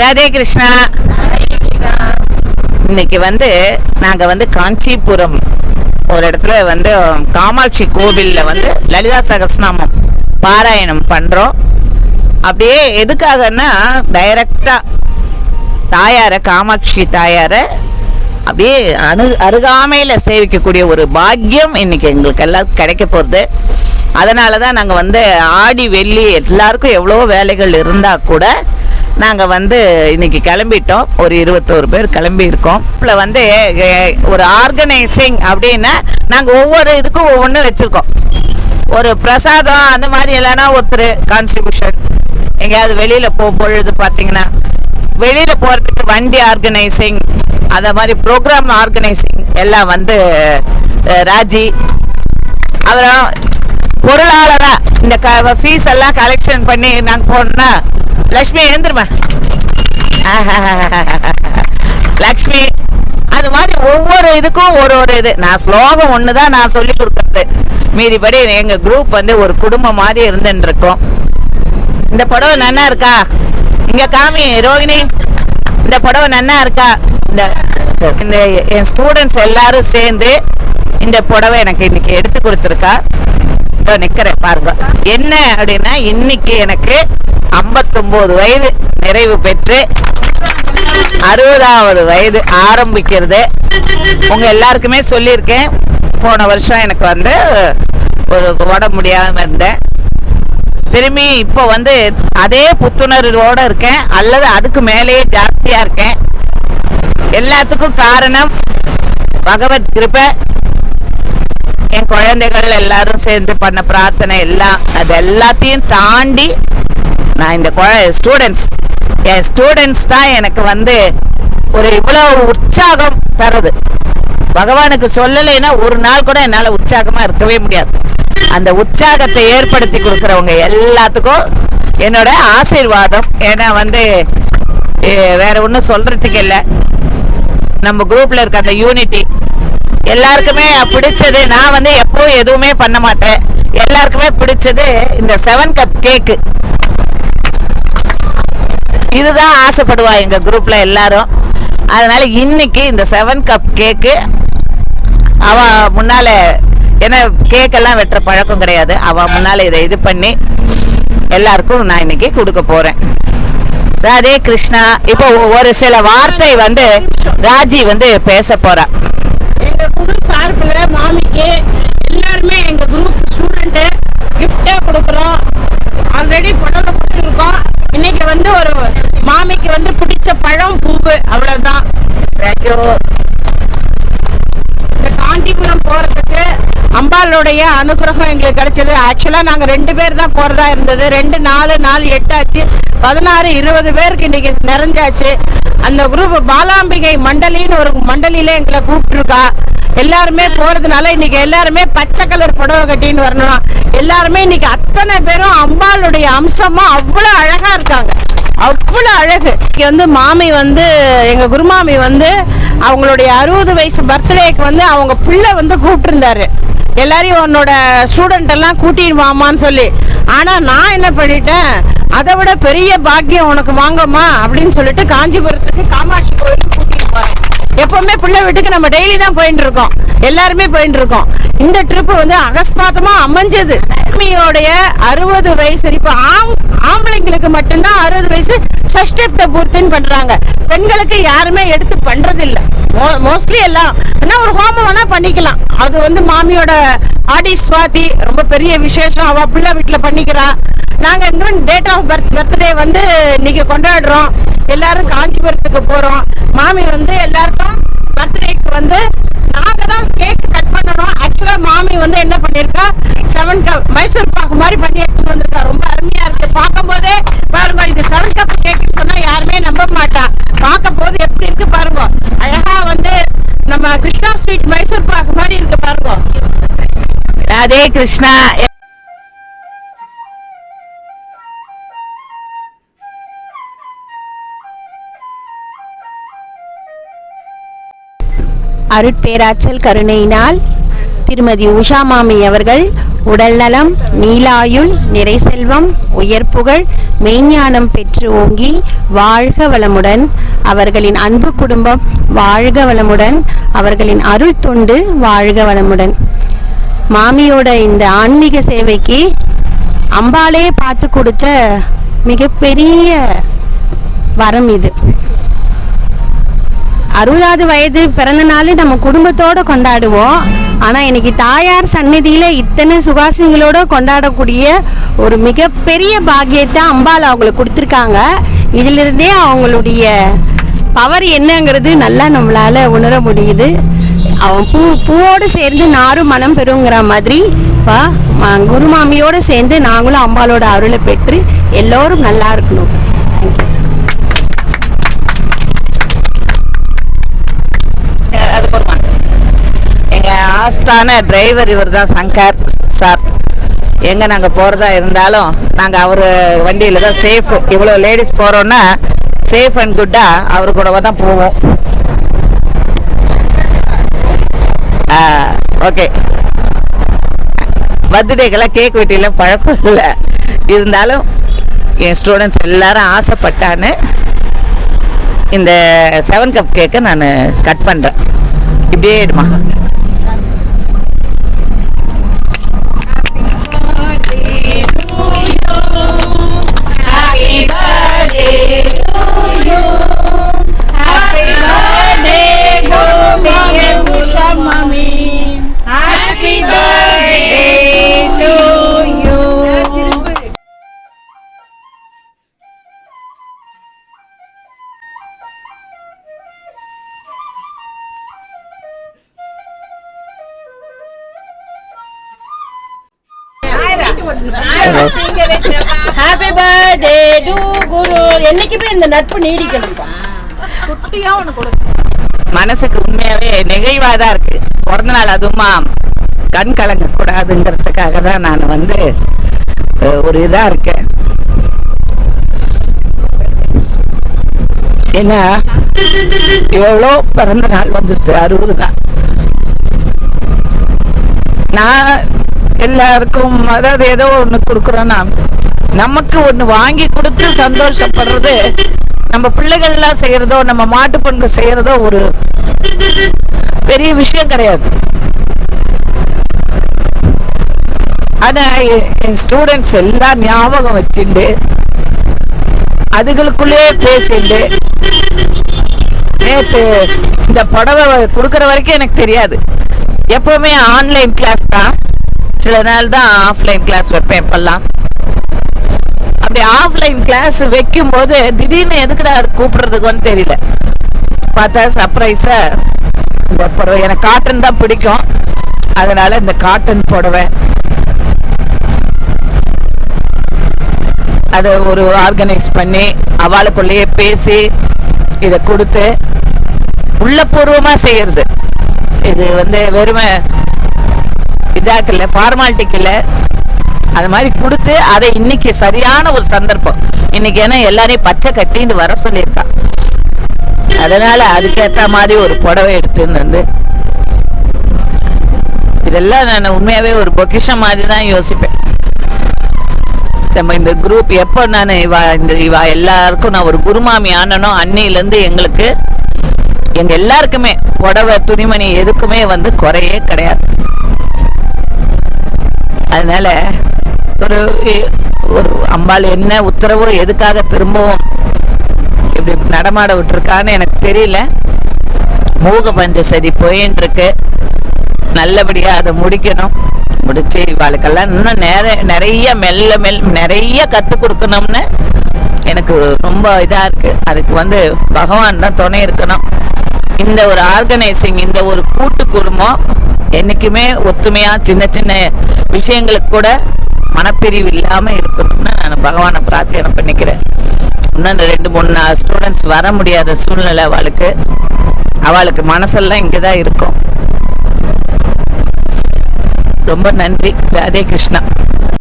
ராதே கிருஷ்ணா. இன்னைக்கு நாங்க காஞ்சிபுரம் ஒரு இடத்துல காமாட்சி கோவில்ல லலிதா சகஸ்நாமம் பாராயணம் பண்றோம். அப்படியே எதுக்காகன்னா டைரக்டா தாயார காமாட்சி தாயார அப்படியே அருகாமையில சேவிக்கக்கூடிய ஒரு பாக்கியம் இன்னைக்கு எங்களுக்கு எல்லாம் கிடைக்க போகுது. அதனாலதான் நாங்க ஆடி வெள்ளி எல்லாருக்கும் எவ்வளோ வேலைகள் இருந்தா கூட நாங்க இன்னைக்கு கிளம்பிட்டோம். ஒரு 21 பேர் கிளம்பி இருக்கோம். ஒரு ஆர்கனைசிங் அப்படின்னா நாங்க ஒவ்வொரு இதுக்கும் ஒவ்வொன்று வச்சிருக்கோம். ஒரு பிரசாதம் அந்த மாதிரி இல்லைன்னா ஒருத்தர் கான்ட்ரிபியூஷன். எங்கேயாவது வெளியில பொழுது பார்த்தீங்கன்னா வெளியில போறதுக்கு வண்டி ஆர்கனைசிங், அத மாதிரி ப்ரோக்ராம் ஆர்கனைசிங் எல்லாம் ராஜி. அப்புறம் பொருளாளரா இந்த ஃபீஸ் எல்லாம் கலெக்ஷன் பண்ணி நாங்க போனோம்னா லக்ஷ்மி எழுந்துருமா லக்ஷ்மி. அது மாதிரி ஒவ்வொரு இதுக்கும் ஒரு இது. நான் ஸ்லோகம் ஒண்ணுதான் நான் சொல்லி கொடுக்கறது. மீதிபடி எங்க குரூப் ஒரு குடும்பம் மாதிரி இருந்துட்டு இருக்கோம். இந்த புடவை நன்னா இருக்கா? இங்க காமி ரோகிணி, இந்த புடவை நன்னா இருக்கா? இந்த என் ஸ்டூடெண்ட்ஸ் எல்லாரும் சேர்ந்து இந்த புடவை எனக்கு இன்னைக்கு எடுத்து கொடுத்துருக்கா. நிக்கிறேன் பாருங்க. என்ன அப்படின்னா இன்னைக்கு எனக்கு 59 வயது நிறைவு பெற்று 60வது வயது ஆரம்பிக்கிறது. உங்க எல்லாருக்குமே சொல்லியிருக்கேன். போன வருஷம் எனக்கு ஒரு உடம்பு முடியாம இருந்தேன். திரும்பி இப்போ அதே புத்துணர்வோட இருக்கேன், அல்லது அதுக்கு மேலேயே ஜாஸ்தியா இருக்கேன். எல்லாத்துக்கும் காரணம் பகவத் கிருபை. என் குழந்தைகள் எல்லாரும் சேர்ந்து பண்ண பிரார்த்தனை எல்லாம். அது எல்லாத்தையும் தாண்டி நான் இந்த என் ஸ்டூடெண்ட்ஸ் தான் எனக்கு ஒரு இவ்வளவு உற்சாகம் தருது. பகவானுக்கு சொல்லலைன்னா ஒரு நாள் கூட என்னால உற்சாகமா இருக்கவே முடியாது. அந்த உற்சாகத்தை ஏற்படுத்தி கொடுக்கறவங்க எல்லாத்துக்கும் என்னோட ஆசீர்வாதம். ஏன்னா வேற ஒன்றும் சொல்றதுக்கு இல்லை. நம்ம குரூப்ல இருக்க அந்த யூனிட்டி எல்லாருக்குமே பிடிச்சது. நான் எப்பவும் எதுவுமே பண்ண மாட்டேன். எல்லாருக்குமே பிடிச்சது இந்த 7 கப் கேக்கு. இதுதான் ஆசைப்படுவா எங்க குரூப்ல எல்லாரும். அதனால இன்னைக்கு இந்த 7 கப் கேக்கு அவ முன்னால, ஏன்னா கேக்கெல்லாம் வெட்டுற பழக்கம் கிடையாது, அவ முன்னால இதை இது பண்ணி எல்லாருக்கும் நான் இன்னைக்கு கொடுக்க போறேன். ராதே கிருஷ்ணா. இப்போ ஒரு சில வார்த்தை ராஜி பேச போறா. எங்க குழு சார்பில் மாமிக்கு எல்லாருமே எங்க குரூப் ஸ்டூடெண்ட் கிஃப்டே கொடுக்குறோம். ஆல்ரெடி புடவை கொடுத்துருக்கோம். இன்னைக்கு ஒரு மாமிக்கு பிடிச்ச பழம் பூவு, அவ்வளவுதான். இந்த காஞ்சிபுரம் போறதுக்கு அம்பாளுடைய அனுகிரகம் எங்களுக்கு கிடைச்சது. ஆக்சுவலா நாங்க 2 பேர் தான் போறதா இருந்தது. 2 4 4 8 ஆச்சு. 16 20 பேருக்கு இன்னைக்கு நிறைஞ்சாச்சு. அந்த குரூப் பாலாம்பிகை மண்டலின்னு ஒரு மண்டலியில எங்களை கூப்பிட்டுருக்கா. எல்லாருமே போறதுனால இன்னைக்கு எல்லாருமே பச்சை கலர் புடவை கட்டின்னு வரணும். எல்லாருமே இன்னைக்கு அத்தனை பேரும் அம்பாளுடைய அம்சமா அவ்வளவு அழகா இருக்காங்க. அவ்வளவு அழகு. மாமி எங்க குருமாமி அவங்களுடைய 60 வயசு பர்த்டேக்கு அவங்க பிள்ளை கூப்பிட்டு இருந்தாரு. எல்லாரையும் உன்னோட ஸ்டூடெண்ட் எல்லாம் கூட்டிட்டு வாமான்னு சொல்லி. ஆனா நான் என்ன பண்ணிட்டேன், அதை விட பெரிய பாக்கியம் உனக்கு வாங்கம்மா அப்படின்னு சொல்லிட்டு காஞ்சிபுரத்துக்கு காமாட்சி கோயிலுக்கு கூட்டிட்டு போறேன். எப்பவுமே பிள்ளை வீட்டுக்கு நம்ம டெய்லி தான் போயிட்டு இருக்கோம், எல்லாருமே போயிட்டு இருக்கோம். இந்த ட்ரிப் அகஸ்மாத்தமா அமைஞ்சது. மாமியோடைய 60 வயசு. இப்ப ஆம்பளைங்களுக்கு மட்டும்தான் 60 வயசு சஷ்டிப்த பூர்த்தின்னு பண்றாங்க. பெண்களுக்கு யாருமே எடுத்து பண்றது இல்ல. மோஸ்ட்லி எல்லாம் ஒரு ஹோமம் வேணா பண்ணிக்கலாம். அது மாமியோட ஆடி ஸ்வாதி ரொம்ப பெரிய விசேஷம். அவ பிள்ளை வீட்டுல பண்ணிக்கிறா. நாங்க டேட் ஆஃப் பர்த்டே இன்னைக்கு கொண்டாடுறோம். எல்லாரும் காஞ்சிபுரத்துக்கு போறோம். மாமி எல்லாருக்கும் பர்த்டேக்கு நாங்க தான் கேக் கட் பண்ணணும். ஆக்சுவலா மாமி என்ன பண்ணிருக்கா, 7 கப் மைசூர் பாக்கு மாதிரி பண்ணி எடுத்துட்டு வந்திருக்கா. ரொம்ப அருமையா இருக்கு. பார்க்கும் போதே பாருங்க, இது 7 கப் கேக்குன்னு சொன்னா யாருமே நம்ப மாட்டா. பார்க்கும் போது எப்படி இருக்கு பாருங்க. அழகா நம்ம கிருஷ்ணா ஸ்வீட் மைசூர் பாக்கு மாதிரி இருக்கு பாருங்க. ராதே கிருஷ்ணா. அருட்பேராற்றல் கருணையினால் திருமதி உஷா மாமி அவர்கள் உடல்நலம், நீலாயுள், நிறை செல்வம், உயர் புகழ், மெய்ஞானம் பெற்று ஓங்கி வாழ்க வளமுடன். அவர்களின் அன்பு குடும்பம் வாழ்க வளமுடன். அவர்களின் அருள் தொண்டு வாழ்க வளமுடன். மாமியோட இந்த ஆன்மீக சேவைக்கு அம்பாலே பார்த்து கொடுத்த மிகப்பெரிய வரம் இது. 60வது வயது பிறந்த நாள் நம்ம குடும்பத்தோடு கொண்டாடுவோம். ஆனால் இன்னைக்கு தாயார் சந்நிதியில் இத்தனை சுகாசிங்களோட கொண்டாடக்கூடிய ஒரு மிகப்பெரிய பாக்கியத்தை அம்பாள் அவங்களுக்கு கொடுத்துருக்காங்க. இதிலிருந்தே அவங்களுடைய பவர் என்னங்கிறது நல்லா நம்மளால் உணர முடியுது. அவன் பூவோடு சேர்ந்து நாரும் மனம் பெறுங்கிற மாதிரி குருமாமியோடு சேர்ந்து நாங்களும் அம்பாளோட அருளை பெற்று எல்லோரும் நல்லா இருக்கணும். எங்க ஆஸ்தான டிரைவர் இவர் தான், சங்கர் சார். எங்க நாங்க போறதா இருந்தாலும் நாங்க அவரு வண்டியில தான் சேஃப். இவ்வளவு லேடிஸ் போறோம்னா சேஃப் அண்ட் குட்டா அவரு கூட தான் போவோம். ஓகே, பர்த்டேக்கெல்லாம் கேக் வெட்டிலாம் பழக்கம் இல்லை. இருந்தாலும் என் ஸ்டூடெண்ட்ஸ் எல்லாரும் ஆசைப்பட்டான்னு இந்த 7 கப் கேக்கை நான் கட் பண்ணுறேன். இப்படியே எடுமா. ஹாப்பி பர்த்டே டு குரு. என்னைக்குமே இந்த நட்பு நீடிக்கணும். குட்டியா ஒன்று கொடுக்கும். மனசுக்கு உண்மையாவே நெகிழ்வாதான் இருக்கு. பிறந்த நாள் அதுவுமா கண் கலங்க கூடாதுங்கிறதுக்காக தான் நான் வந்து ஒரு இதா இருக்கேன். ஏன்னா எவ்வளோ பிறந்த நாள் வந்துட்டு 60 நாள். நான் எல்லாருக்கும் அதாவது ஏதோ ஒண்ணு கொடுக்குறோன்னா நமக்கு ஒண்ணு வாங்கி கொடுத்து சந்தோஷப்படுறது நம்ம பிள்ளைகள் எல்லாம் செய்யறதோ நம்ம மாட்டு பொண்ணுங்க செய்யறதோ ஒரு பெரிய விஷயம் கிடையாது. ஆனா என் ஸ்டூடெண்ட்ஸ் எல்லாம் ஞாபகம் வச்சுட்டு அதுகளுக்குள்ளே பேசிட்டு நேற்று இந்த புடவை கொடுக்குற வரைக்கும் எனக்கு தெரியாது. எப்பவுமே ஆன்லைன் கிளாஸ் தான், சில நாள் தான் ஆஃப்லைன் கிளாஸ் வைப்பேன். இப்பெல்லாம் அப்படி ஆஃப்லைன் கிளாஸ் வைக்கும் போது திடீர்னு எதுக்குடா கூப்பிடுறதுக்குன்னு தெரியல. பார்த்தா சர்ப்ரைஸா இந்த புடவை, எனக்கு காட்டன் தான் பிடிக்கும், அதனால இந்த காட்டன் புடவை அதை ஒரு ஆர்கனைஸ் பண்ணி அவளுக்குள்ளேயே பேசி இதை கொடுத்து உள்ளபூர்வமா செய்யறது. இது வந்து வெறுமை இதாக்கல, ஃபார்மாலிட்டிக்கு இல்லை, அது மாதிரி கொடுத்து அதை இன்னைக்கு சரியான ஒரு சந்தர்ப்பம். இன்னைக்கு ஏன்னா எல்லாரையும் பச்சை கட்டின்னு வர சொல்லியிருக்கா, அதனால அதுக்கேற்ற மாதிரி ஒரு புடவை எடுத்துன்னு வந்து இதெல்லாம் நான் உண்மையாவே ஒரு பொக்கிஷம் மாதிரி தான் யோசிப்பேன். நம்ம இந்த குரூப் எப்போ நான் இவா எல்லாருக்கும் நான் ஒரு குருமாமி ஆனனோ அன்னையிலேருந்து எங்களுக்கு எங்க எல்லாருக்குமே புடவை துணிமணி எதுக்குமே வந்து குறையே கிடையாது. அதனால ஒரு ஒரு அம்பாள் என்ன உத்தரவோ எதுக்காக திரும்பவும் இப்படி நடமாட விட்டுருக்கான்னு எனக்கு தெரியல. மூக பஞ்சசதி போயின்னு இருக்கு, நல்லபடியா அதை முடிக்கணும். முடிச்சு இவாளுக்கெல்லாம் இன்னும் நிறைய நிறைய கற்றுக் கொடுக்கணும்னு எனக்கு ரொம்ப இதா இருக்கு. அதுக்கு வந்து பகவான் தான் துணை இருக்கணும். இந்த ஒரு ஆர்கனைசிங், இந்த ஒரு கூட்டு குடும்பம் என்னைக்குமே ஒத்துமையா சின்ன சின்ன விஷயங்களுக்கு கூட மனப்பிரிவு இல்லாம இருக்கணும்னு நான் பகவானை பிரார்த்தனை பண்ணிக்கிறேன். இன்னும் இந்த 2-3 ஸ்டூடெண்ட்ஸ் வர முடியாத சூழ்நிலை அவளுக்கு மனசெல்லாம் இங்கதான் இருக்கும். ரொம்ப நன்றி. ராதே கிருஷ்ணா.